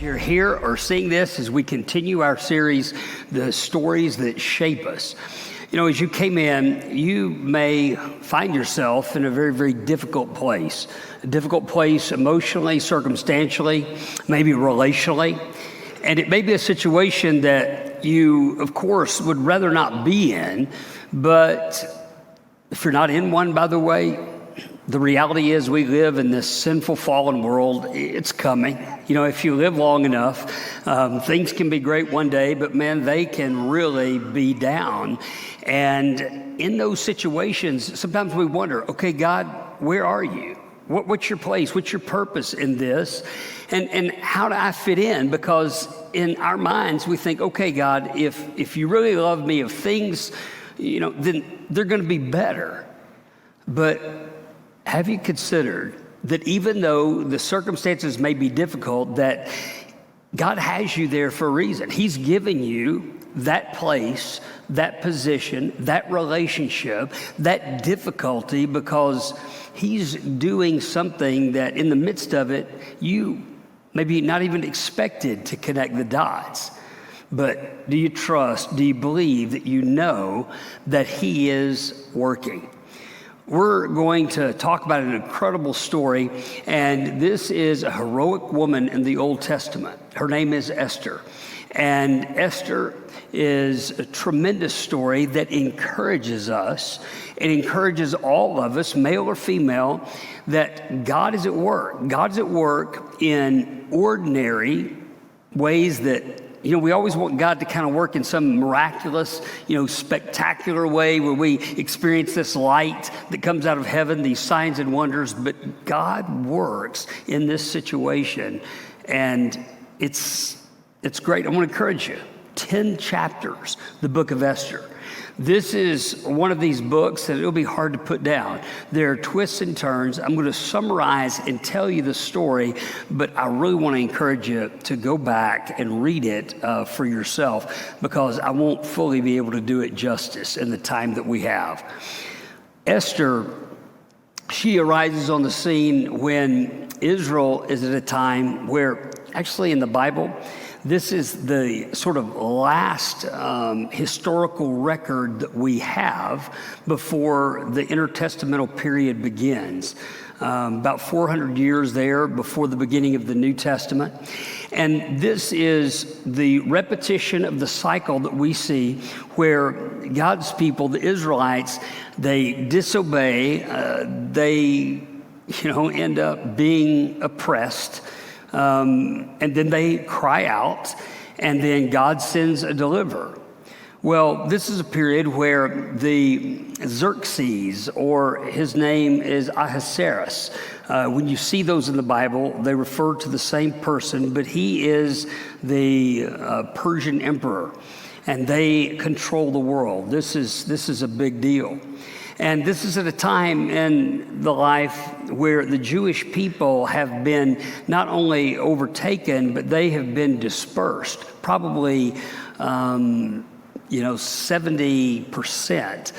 You're here or seeing this as we continue our series, The Stories That Shape Us. You know, as you came in, you may find yourself in a very, very difficult place. A difficult place emotionally, circumstantially, maybe relationally. And it may be a situation that you, of course, would rather not be in. But if you're not in one, by the way, the reality is we live in this sinful, fallen world. It's coming. You know, if you live long enough, things can be great one day, but man, they can really be down. And in those situations, sometimes we wonder, okay, God, where are you? What's your place? What's your purpose in this? And how do I fit in? Because in our minds, we think, okay, God, if you really love me, if things, you know, then they're going to be better. But have you considered that even though the circumstances may be difficult, that God has you there for a reason? He's given you that place, that position, that relationship, that difficulty, because He's doing something that in the midst of it, you maybe not even expected to connect the dots. But do you trust, do you believe that you know that He is working? We're going to talk about an incredible story, and this is a heroic woman in the Old Testament. Her name is Esther, and Esther is a tremendous story that encourages us. It encourages all of us, male or female, that God is at work. God's at work in ordinary ways that, you know, we always want God to kind of work in some miraculous, spectacular way where we experience this light that comes out of heaven, these signs and wonders. But God works in this situation, and it's great. I want to encourage you. 10 chapters, the book of Esther. This is one of these books that it'll be hard to put down. There are twists and turns. I'm going to summarize and tell you the story, but I really want to encourage you to go back and read it for yourself, because I won't fully be able to do it justice in the time that we have. Esther, she arises on the scene when Israel is at a time where, actually in the Bible, this is the sort of last historical record that we have before the intertestamental period begins. About 400 years there before the beginning of the New Testament. And this is the repetition of the cycle that we see where God's people, the Israelites, they disobey, they end up being oppressed. And then they cry out, and then God sends a deliverer. Well, this is a period where the Xerxes, or his name is Ahasuerus. When you see those in the Bible, they refer to the same person, but he is the Persian emperor, and they control the world. This is a big deal. And this is at a time in the life where the Jewish people have been not only overtaken, but they have been dispersed. Probably, 70%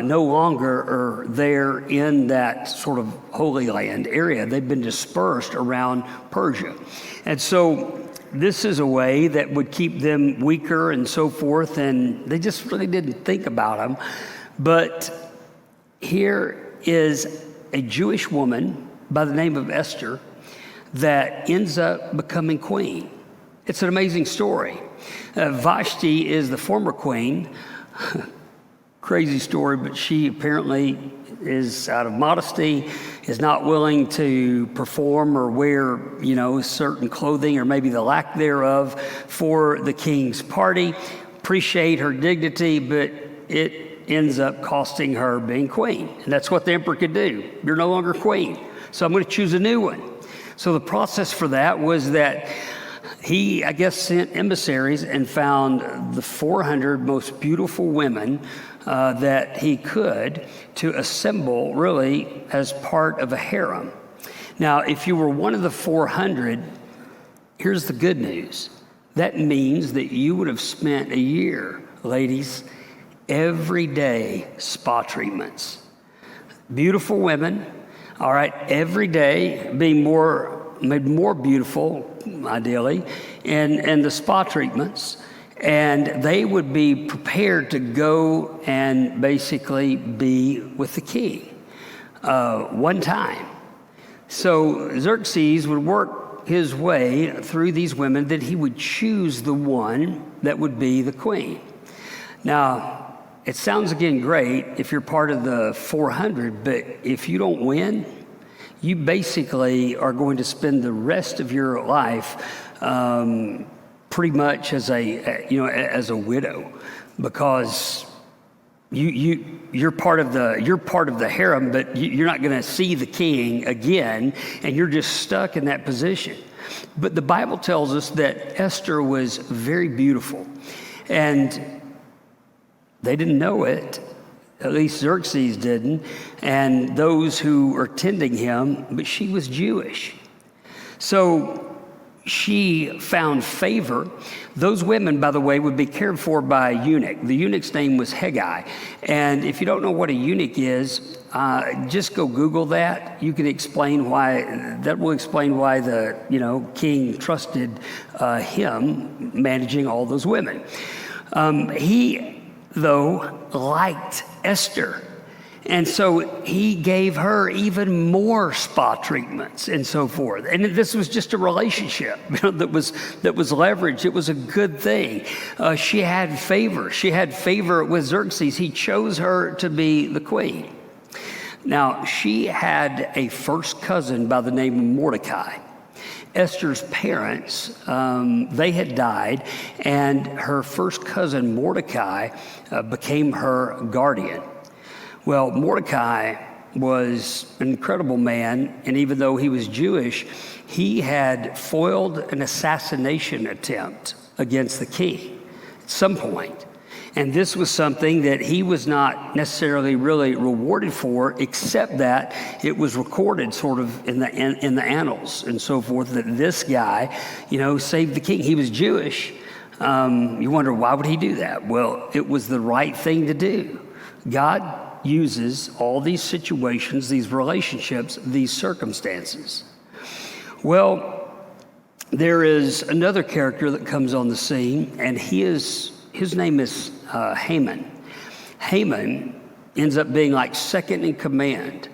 no longer are there in that sort of Holy Land area. They've been dispersed around Persia. And so this is a way that would keep them weaker and so forth, and they just really didn't think about them. But here is a Jewish woman by the name of Esther that ends up becoming queen. It's an amazing story. Vashti is the former queen. Crazy story, but she apparently is out of modesty, is not willing to perform or wear, certain clothing or maybe the lack thereof for the king's party. Appreciate her dignity, but it ends up costing her being queen. And that's what the emperor could do. You're no longer queen, so I'm going to choose a new one. So the process for that was that he, I guess, sent emissaries and found the 400 most beautiful women that he could to assemble really as part of a harem. Now, if you were one of the 400, here's the good news. That means that you would have spent a year, ladies, every day spa treatments. Beautiful women, all right, every day being more made more beautiful, ideally, and the spa treatments. And they would be prepared to go and basically be with the king one time. So Xerxes would work his way through these women, that he would choose the one that would be the queen. Now, it sounds again great if you're part of the 400, but if you don't win, you basically are going to spend the rest of your life pretty much as a widow, because you're part of the harem, but you're not going to see the king again, and you're just stuck in that position. But the Bible tells us that Esther was very beautiful, and they didn't know it. At least Xerxes didn't, and those who were tending him, but she was Jewish. So she found favor. Those women, by the way, would be cared for by a eunuch. The eunuch's name was Haggai. And if you don't know what a eunuch is, just go Google that. You can explain why, that will explain why the king trusted him managing all those women. He, though, liked Esther. And so he gave her even more spa treatments and so forth. And this was just a relationship that was leveraged. It was a good thing. She had favor. She had favor with Xerxes. He chose her to be the queen. Now, she had a first cousin by the name of Mordecai. Esther's parents, they had died, and her first cousin Mordecai became her guardian. Well, Mordecai was an incredible man, and even though he was Jewish, he had foiled an assassination attempt against the king at some point. And this was something that he was not necessarily really rewarded for, except that it was recorded sort of in the annals and so forth, that this guy, saved the king. He was Jewish. You wonder, why would he do that? Well, it was the right thing to do. God uses all these situations, these relationships, these circumstances. Well, there is another character that comes on the scene, and his name is Haman. Haman ends up being like second in command.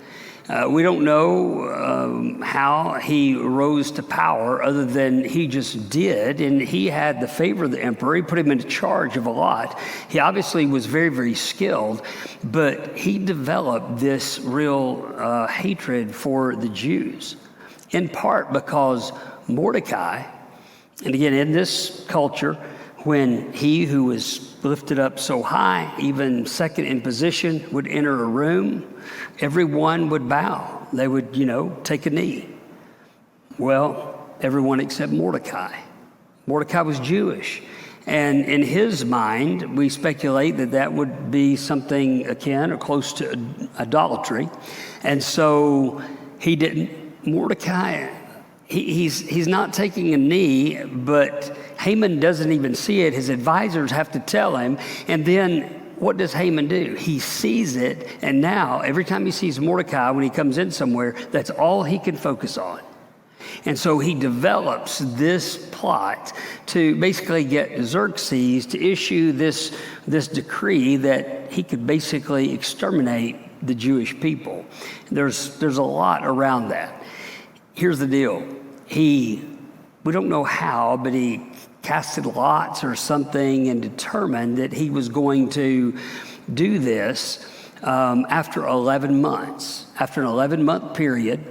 We don't know how he rose to power, other than he just did, and he had the favor of the emperor. He put him in charge of a lot. He obviously was very, very skilled, but he developed this real hatred for the Jews, in part because Mordecai, and again, in this culture, when he who was lifted up so high, even second in position, would enter a room, everyone would bow. They would, take a knee. Well, everyone except Mordecai. Mordecai was Jewish. And in his mind, we speculate that would be something akin or close to idolatry. And so he didn't. Mordecai, he's not taking a knee, but Haman doesn't even see it. His advisors have to tell him. And then what does Haman do? He sees it, and now every time he sees Mordecai when he comes in somewhere, that's all he can focus on. And so he develops this plot to basically get Xerxes to issue this decree that he could basically exterminate the Jewish people. There's a lot around that. Here's the deal. We don't know how, but he casted lots or something and determined that he was going to do this after 11 months. After an 11-month period,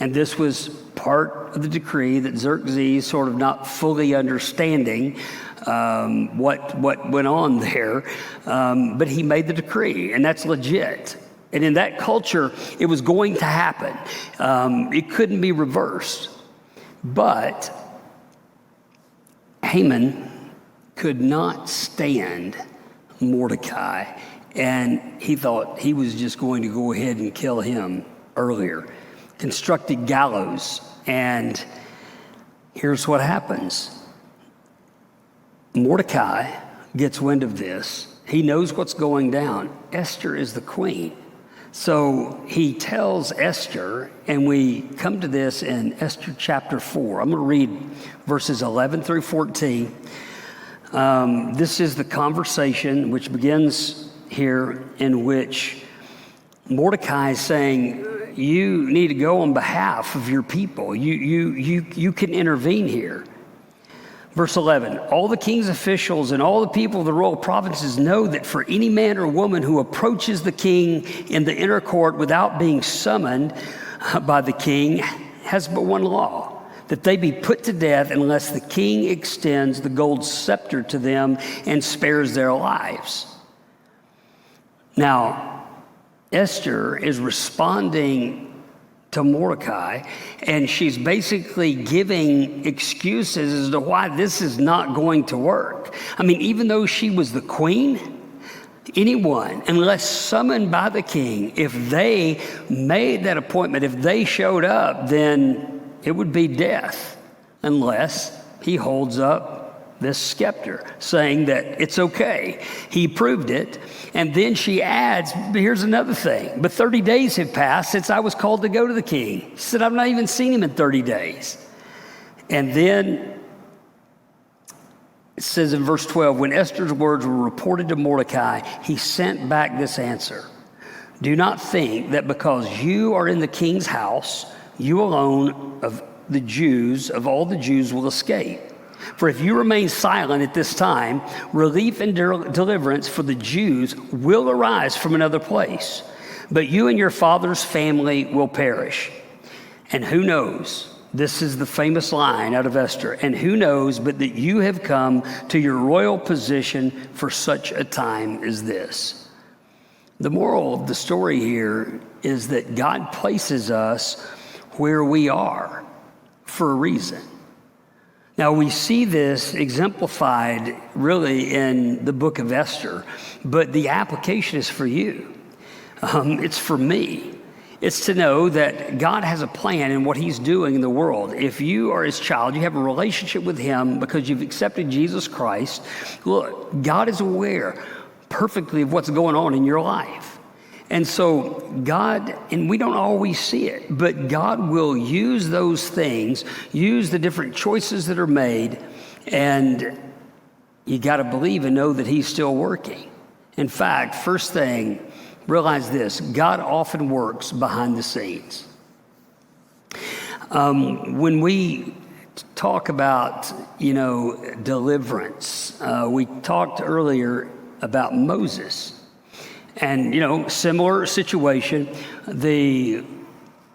and this was part of the decree that Xerxes, sort of not fully understanding what went on there, but he made the decree, and that's legit. And in that culture, it was going to happen. It couldn't be reversed. But Haman could not stand Mordecai, and he thought he was just going to go ahead and kill him earlier. Constructed gallows, and here's what happens. Mordecai gets wind of this. He knows what's going down. Esther is the queen. So he tells Esther, and we come to this in Esther chapter 4. I'm going to read verses 11 through 14. This is the conversation which begins here, in which Mordecai is saying, you need to go on behalf of your people. You can intervene here. Verse 11, all the king's officials and all the people of the royal provinces know that for any man or woman who approaches the king in the inner court without being summoned by the king has but one law, that they be put to death unless the king extends the gold scepter to them and spares their lives. Now, Esther is responding to Mordecai, and she's basically giving excuses as to why this is not going to work. I mean, even though she was the queen, anyone, unless summoned by the king, if they made that appointment, if they showed up, then it would be death, unless he holds up this scepter, saying that it's okay. He proved it. And then she adds, here's another thing. But 30 days have passed since I was called to go to the king. She said, I've not even seen him in 30 days. And then it says in verse 12, when Esther's words were reported to Mordecai, he sent back this answer. Do not think that because you are in the king's house, you alone of all the Jews will escape. For if you remain silent at this time, relief and deliverance for the Jews will arise from another place. But you and your father's family will perish. And who knows? This is the famous line out of Esther. And who knows but that you have come to your royal position for such a time as this? The moral of the story here is that God places us where we are for a reason. Now, we see this exemplified really in the book of Esther, but the application is for you. It's for me. It's to know that God has a plan in what he's doing in the world. If you are his child, you have a relationship with him because you've accepted Jesus Christ. Look, God is aware perfectly of what's going on in your life. And so God, and we don't always see it, but God will use those things, use the different choices that are made, and you got to believe and know that he's still working. In fact, first thing, realize this, God often works behind the scenes. When we talk about, deliverance, we talked earlier about Moses. And, similar situation, the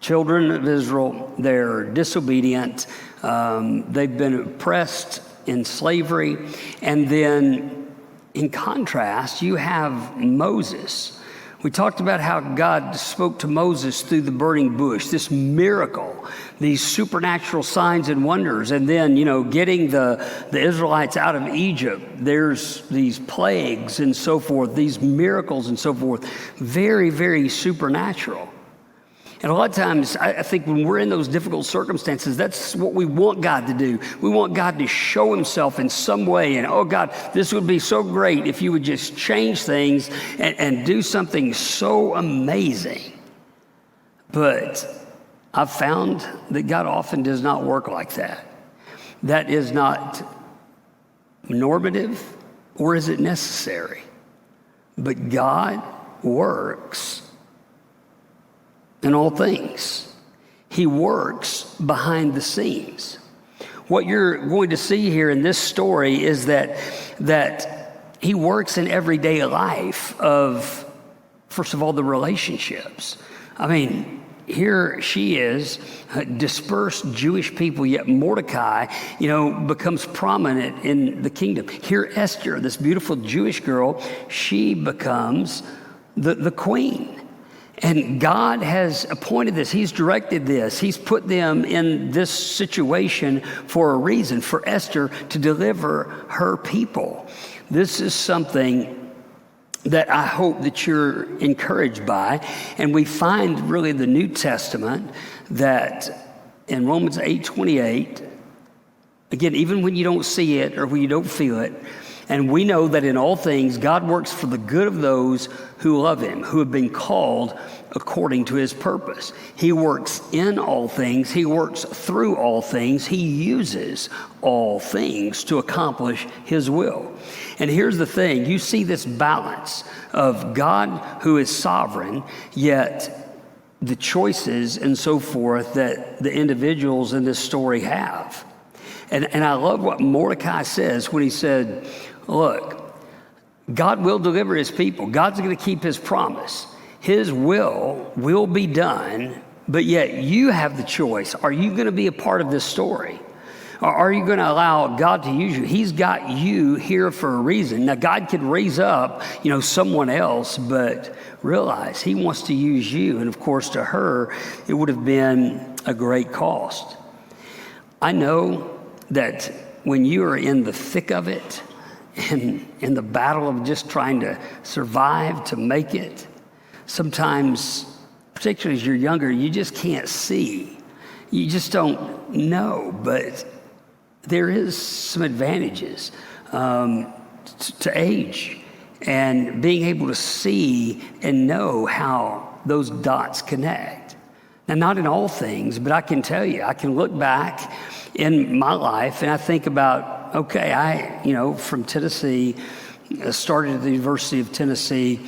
children of Israel, they're disobedient. They've been oppressed in slavery. And then in contrast, you have Moses. We talked about how God spoke to Moses through the burning bush, this miracle, these supernatural signs and wonders. And then, getting the Israelites out of Egypt, there's these plagues and so forth, these miracles and so forth, very, very supernatural. And a lot of times, I think when we're in those difficult circumstances, that's what we want God to do. We want God to show himself in some way. And, oh, God, this would be so great if you would just change things and do something so amazing. But I've found that God often does not work like that. That is not normative, or is it necessary? But God works in all things. He works behind the scenes. What you're going to see here in this story is that he works in everyday life of, first of all, the relationships. I mean, here she is, dispersed Jewish people, yet Mordecai, becomes prominent in the kingdom. Here Esther, this beautiful Jewish girl, she becomes the queen. And God has appointed this. He's directed this. He's put them in this situation for a reason, for Esther to deliver her people. This is something that I hope that you're encouraged by. And we find really the New Testament that in Romans 8:28, again, even when you don't see it or when you don't feel it, And we know that in all things, God works for the good of those who love him, who have been called according to his purpose. He works in all things. He works through all things. He uses all things to accomplish his will. And here's the thing. You see this balance of God who is sovereign, yet the choices and so forth that the individuals in this story have. And I love what Mordecai says when he said, look, God will deliver his people. God's going to keep his promise. His will be done, but yet you have the choice. Are you going to be a part of this story? Or are you going to allow God to use you? He's got you here for a reason. Now, God could raise up, someone else, but realize he wants to use you. And of course, to her, it would have been a great cost. I know that when you are in the thick of it, in the battle of just trying to survive, to make it, sometimes, particularly as you're younger, you just can't see. You just don't know. But there is some advantages to age and being able to see and know how those dots connect. Now, not in all things, but I can tell you, I can look back in my life and I think about, okay, from Tennessee, started at the University of Tennessee.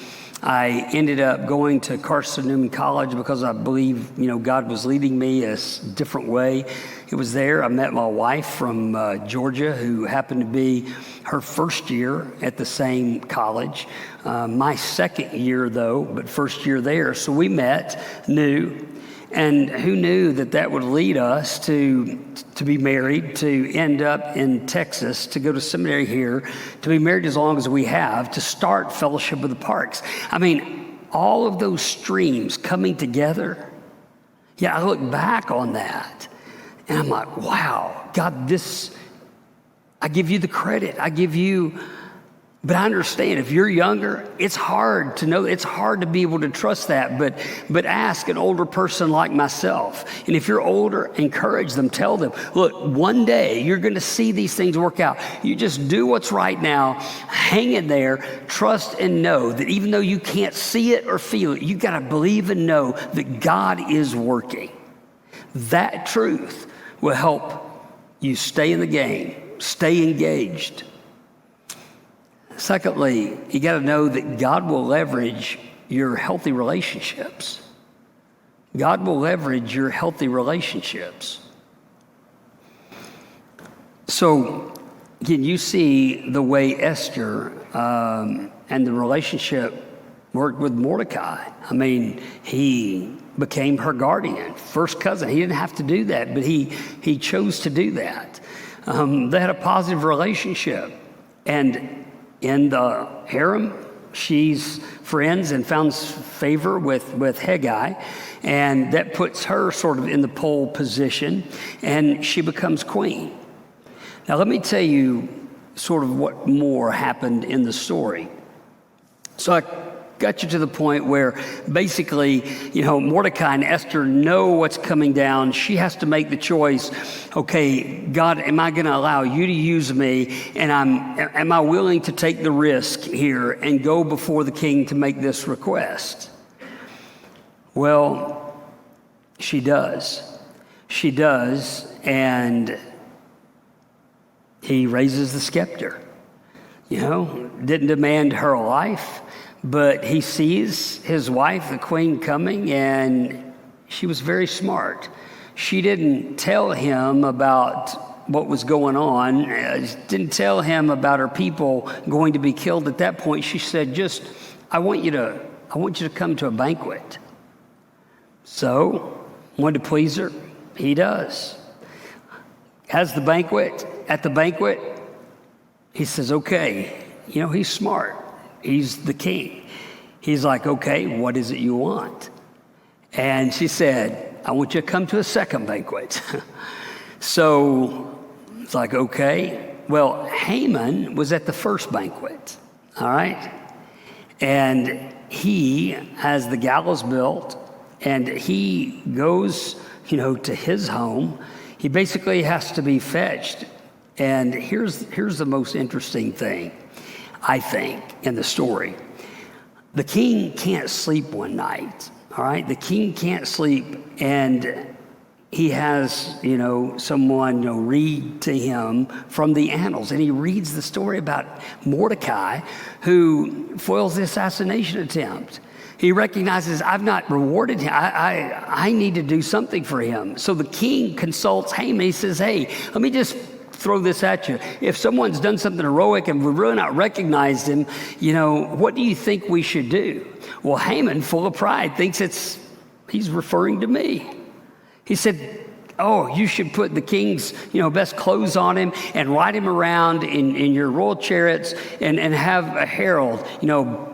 I ended up going to Carson Newman College because I believe, God was leading me a different way. It was there I met my wife from Georgia, who happened to be her first year at the same college. My second year, though, but first year there. So we met, knew, and who knew that would lead us to be married, to end up in Texas, to go to seminary here, to be married as long as we have, to start Fellowship of the Parks. I mean, all of those streams coming together. Yeah, I look back on that and I'm like, wow, God, I give you the credit. But I understand if you're younger, it's hard to know, it's hard to be able to trust that, but ask an older person like myself. And if you're older, encourage them, tell them, look, one day you're going to see these things work out. You just do what's right now, hang in there, trust and know that even though you can't see it or feel it, you got to believe and know that God is working. That truth will help you stay in the game, stay engaged. Secondly, you got to know that God will leverage your healthy relationships. God will leverage your healthy relationships. So, again, you see the way Esther and the relationship worked with Mordecai. I mean, he became her guardian, first cousin. He didn't have to do that, but he chose to do that. They had a positive relationship. And in the harem, she's friends and found favor with Haggai, and that puts her sort of in the pole position, and she becomes queen. Now, let me tell you sort of what more happened in the story. So I got you to the point where basically, Mordecai and Esther know what's coming down. She has to make the choice, okay, God, am I going to allow you to use me? And am I willing to take the risk here and go before the king to make this request? Well, she does. She does, and he raises the scepter. Didn't demand her life, but he sees his wife, the queen, coming, and she was very smart. She didn't tell him about what was going on, didn't tell him about her people going to be killed. At that point, she said, I want you to come to a banquet. So, wanted to please her. He does. Has the banquet. At the banquet, he says, okay, he's smart. He's the king. He's like, okay, what is it you want? And she said, I want you to come to a second banquet. So it's like, okay. Well, Haman was at the first banquet, all right? And he has the gallows built, and he goes, to his home. He basically has to be fetched And here's the most interesting thing, I think, in the story. The king can't sleep one night, all right? The king can't sleep, and he has, someone, read to him from the annals. And he reads the story about Mordecai, who foils the assassination attempt. He recognizes, I've not rewarded him. I need to do something for him. So the king consults Haman. He says, hey, let me just throw this at you. If someone's done something heroic and we've really not recognized him, what do you think we should do? Well, Haman, full of pride, thinks he's referring to me. He said, oh, you should put the king's, best clothes on him and ride him around in your royal chariots and have a herald,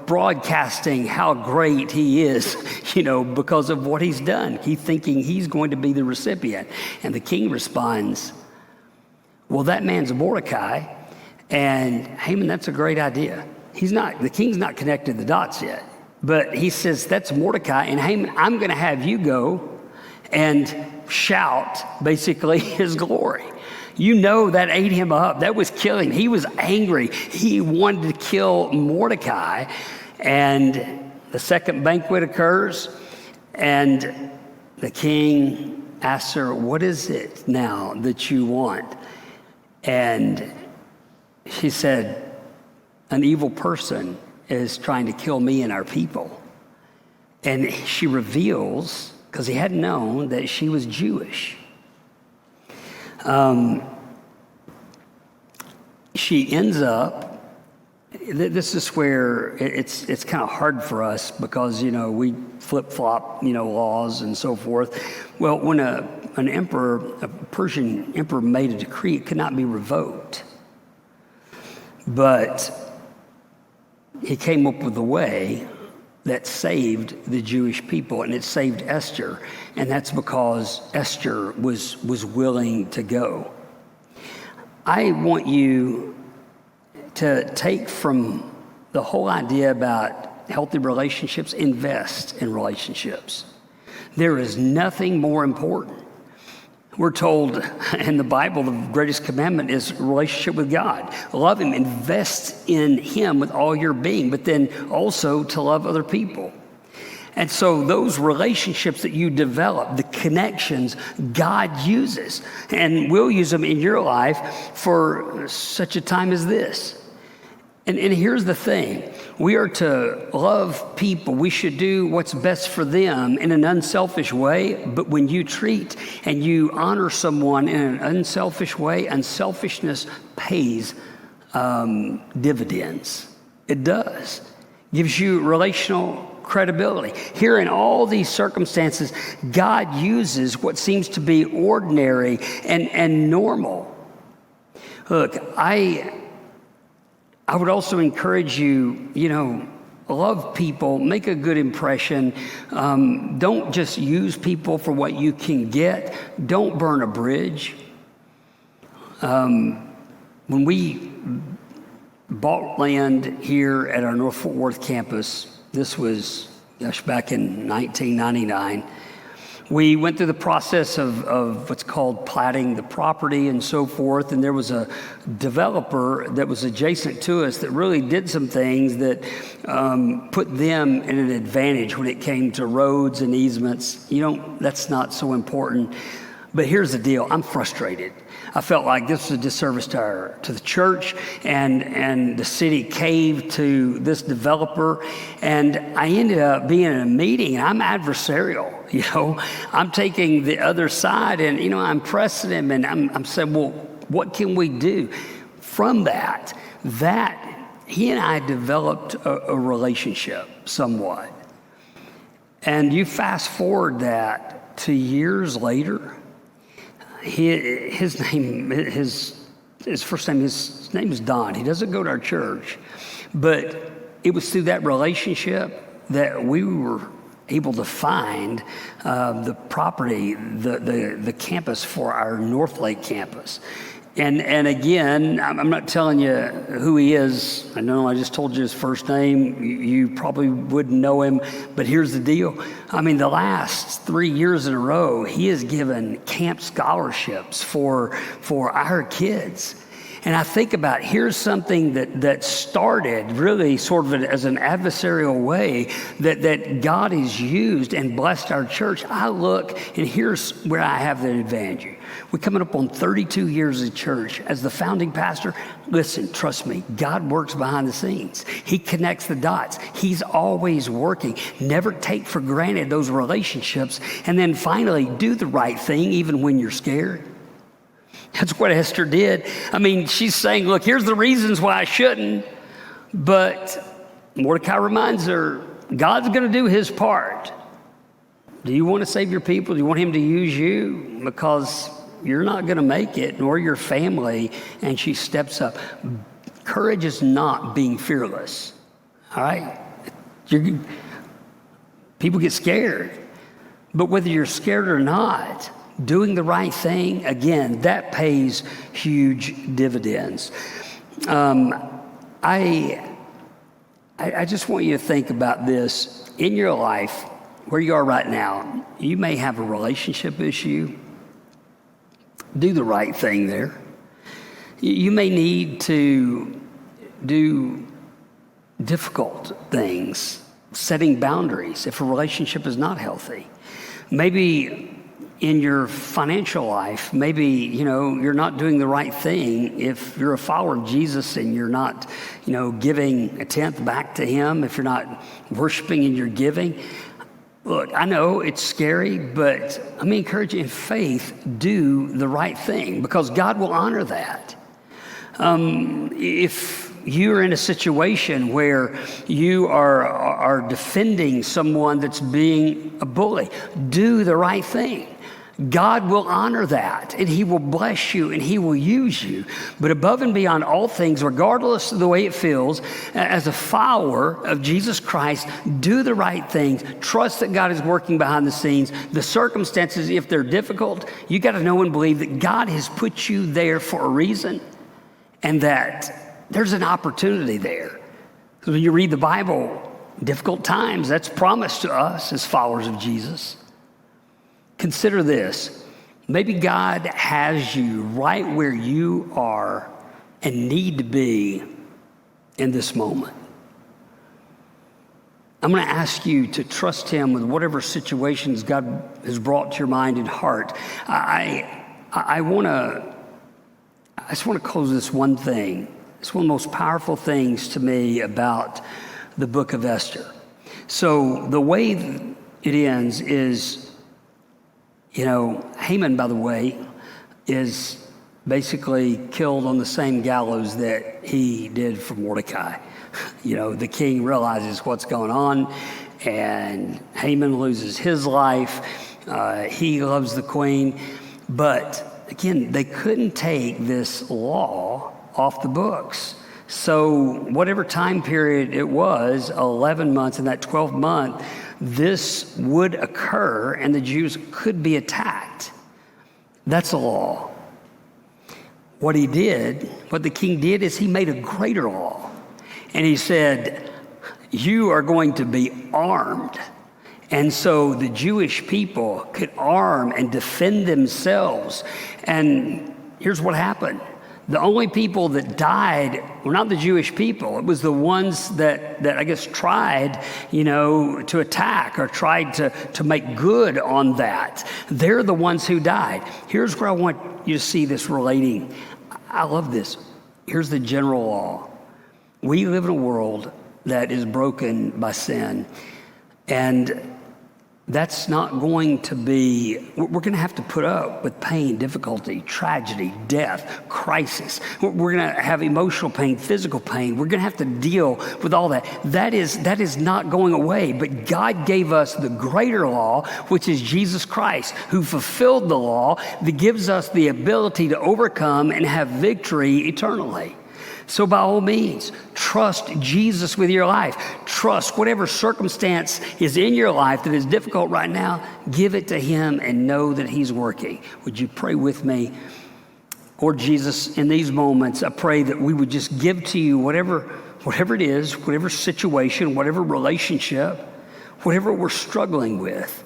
broadcasting how great he is, because of what he's done. He's thinking he's going to be the recipient. And the king responds, well, that man's Mordecai. And Haman, that's a great idea. The king's not connected the dots yet. But he says, that's Mordecai. And Haman, I'm going to have you go and shout, basically, his glory. That ate him up. That was killing. He was angry. He wanted to kill Mordecai. And the second banquet occurs, and the king asks her, what is it now that you want? And she said, an evil person is trying to kill me and our people. And she reveals, because he hadn't known, that she was Jewish. She ends up, this is where it's kind of hard for us because, we flip-flop, laws and so forth. Well, when a Persian emperor made a decree, it could not be revoked. But he came up with a way that saved the Jewish people, and it saved Esther, and that's because Esther was willing to go. I want you to take from the whole idea about healthy relationships, invest in relationships. There is nothing more important. We're told in the Bible, the greatest commandment is a relationship with God. Love him, invest in him with all your being, but then also to love other people. And so those relationships that you develop, the connections, God uses, and will use them in your life for such a time as this. And here's the thing. We are to love people. We should do what's best for them in an unselfish way. But when you treat and you honor someone in an unselfish way, unselfishness pays dividends. It does. Gives you relational credibility. Here in all these circumstances, God uses what seems to be ordinary and normal. Look, I would also encourage you, love people, make a good impression. Don't just use people for what you can get. Don't burn a bridge. When we bought land here at our North Fort Worth campus, this was back in 1999, we went through the process of what's called platting the property and so forth, and there was a developer that was adjacent to us that really did some things that put them in an advantage when it came to roads and easements. That's not so important. But here's the deal. I'm frustrated. I felt like this was a disservice to the church, and the city caved to this developer. And I ended up being in a meeting, and I'm adversarial. I'm taking the other side, and I'm pressing him, and I'm saying, well, what can we do? From that he and I developed a relationship somewhat. And you fast forward that to years later. His first name is Don. He doesn't go to our church, but it was through that relationship that we were able to find the property, the campus for our North Lake campus. And again, I'm not telling you who he is. I know I just told you his first name. You probably wouldn't know him, but here's the deal. The last 3 years in a row, he has given camp scholarships for our kids. And I think about, here's something that started really sort of as an adversarial way that God has used and blessed our church. I look, and here's where I have the advantage. We're coming up on 32 years of church. As the founding pastor, listen, trust me, God works behind the scenes. He connects the dots. He's always working. Never take for granted those relationships. And then finally, do the right thing even when you're scared. That's what Esther did. I mean, she's saying, look, here's the reasons why I shouldn't. But Mordecai reminds her, God's going to do his part. Do you want to save your people? Do you want him to use you? Because you're not going to make it, nor your family. And she steps up. Courage is not being fearless. All right? People get scared. But whether you're scared or not, doing the right thing, again, that pays huge dividends. I just want you to think about this. In your life, where you are right now, you may have a relationship issue. Do the right thing there. You may need to do difficult things, setting boundaries if a relationship is not healthy. Maybe in your financial life, maybe, you're not doing the right thing if you're a follower of Jesus and you're not, giving a tenth back to him, if you're not worshiping in your giving. Look, I know it's scary, but let me encourage you in faith, do the right thing because God will honor that. If you're in a situation where you are defending someone that's being a bully, do the right thing. God will honor that, and he will bless you, and he will use you. But above and beyond all things, regardless of the way it feels, as a follower of Jesus Christ, do the right things. Trust that God is working behind the scenes. The circumstances, if they're difficult, you got to know and believe that God has put you there for a reason, and that there's an opportunity there. Because when you read the Bible, difficult times, that's promised to us as followers of Jesus. Consider this. Maybe God has you right where you are and need to be in this moment. I'm going to ask you to trust him with whatever situations God has brought to your mind and heart. I just want to close this one thing. It's one of the most powerful things to me about the book of Esther. So the way it ends is, Haman, by the way, is basically killed on the same gallows that he did for Mordecai. The king realizes what's going on, and Haman loses his life. He loves the queen. But again, they couldn't take this law off the books. So whatever time period it was, 11 months, in that 12th month, this would occur and the Jews could be attacked. That's a law. What the king did is he made a greater law. And he said, you are going to be armed. And so the Jewish people could arm and defend themselves. And here's what happened. The only people that died were not the Jewish people. It was the ones that I guess tried, to attack or tried to make good on that. They're the ones who died. Here's where I want you to see this relating. I love this. Here's the general law. We live in a world that is broken by sin. And that's not going to be, we're going to have to put up with pain, difficulty, tragedy, death, crisis. We're going to have emotional pain, physical pain. We're going to have to deal with all that. That is not going away. But God gave us the greater law, which is Jesus Christ, who fulfilled the law that gives us the ability to overcome and have victory eternally. So by all means, trust Jesus with your life. Trust whatever circumstance is in your life that is difficult right now, give it to him and know that he's working. Would you pray with me? Lord Jesus, in these moments, I pray that we would just give to you whatever it is, whatever situation, whatever relationship, whatever we're struggling with.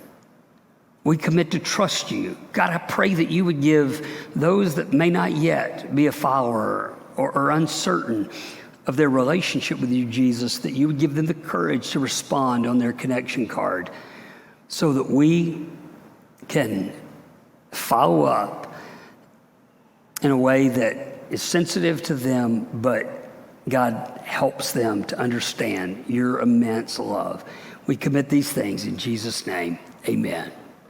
We commit to trust you. God, I pray that you would give those that may not yet be a follower or uncertain of their relationship with you, Jesus, that you would give them the courage to respond on their connection card so that we can follow up in a way that is sensitive to them, but God helps them to understand your immense love. We commit these things in Jesus' name. Amen.